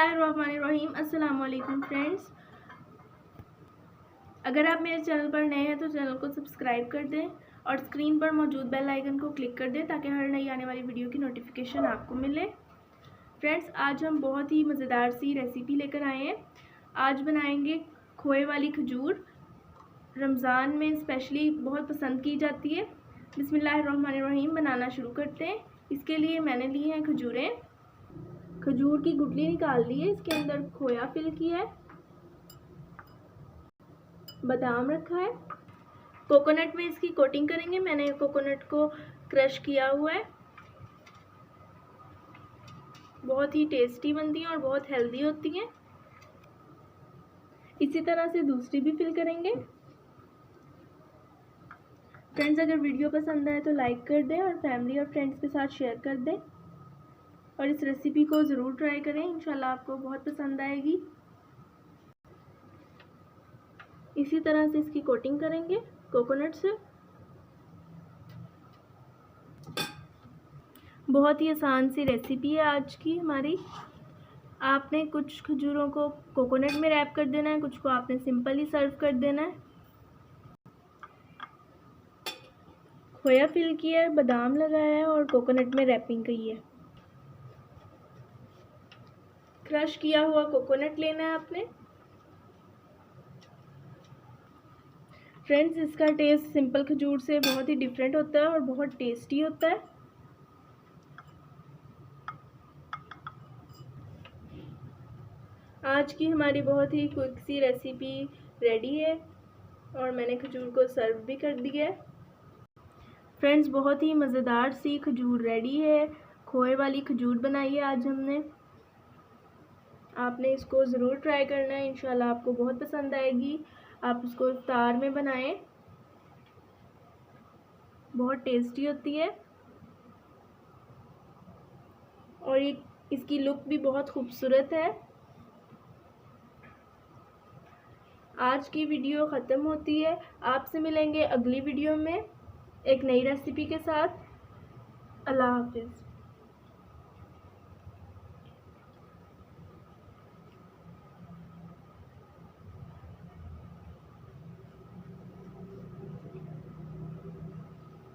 बिस्मिल्लाहिर्रहमानिर्रहीम। अस्सलाम वालेकुम फ्रेंड्स। अगर आप मेरे चैनल पर नए हैं तो चैनल को सब्सक्राइब कर दें और स्क्रीन पर मौजूद बेल आइकन को क्लिक कर दें ताकि हर नई आने वाली वीडियो की नोटिफिकेशन आपको मिले। फ्रेंड्स, आज हम बहुत ही मज़ेदार सी रेसिपी लेकर आए हैं। आज बनाएंगे खोए वाली खजूर। रमज़ान में स्पेशली बहुत पसंद की जाती है। बिस्मिल्लाहिर्रहमानिर्रहीम, बनाना शुरू करते हैं। इसके लिए मैंने ली हैं खजूरें। खजूर की गुठली निकाल ली है, इसके अंदर खोया फिल किया है, बादाम रखा है, कोकोनट में इसकी कोटिंग करेंगे। मैंने कोकोनट को क्रश किया हुआ है। बहुत ही टेस्टी बनती हैं और बहुत हेल्दी होती हैं। इसी तरह से दूसरी भी फिल करेंगे। फ्रेंड्स, अगर वीडियो पसंद आए तो लाइक कर दें और फैमिली और फ्रेंड्स के साथ शेयर कर दें और इस रेसिपी को ज़रूर ट्राई करें। इंशाल्लाह आपको बहुत पसंद आएगी। इसी तरह से इसकी कोटिंग करेंगे कोकोनट से। बहुत ही आसान सी रेसिपी है आज की हमारी। आपने कुछ खजूरों को कोकोनट में रैप कर देना है, कुछ को आपने सिंपल ही सर्व कर देना है। खोया फिल किया है, बादाम लगाया है और कोकोनट में रैपिंग की है। क्रश किया हुआ कोकोनट लेना है आपने। फ्रेंड्स, इसका टेस्ट सिंपल खजूर से बहुत ही डिफरेंट होता है और बहुत टेस्टी होता है। आज की हमारी बहुत ही क्विक सी रेसिपी रेडी है और मैंने खजूर को सर्व भी कर दिया है। फ्रेंड्स, बहुत ही मज़ेदार सी खजूर रेडी है। खोए वाली खजूर बनाई है आज हमने। आपने इसको ज़रूर ट्राई करना है, इंशाल्लाह आपको बहुत पसंद आएगी। आप इसको इफ्तार में बनाएं, बहुत टेस्टी होती है और ये इसकी लुक भी बहुत खूबसूरत है। आज की वीडियो ख़त्म होती है। आपसे मिलेंगे अगली वीडियो में एक नई रेसिपी के साथ। अल्लाह हाफिज़।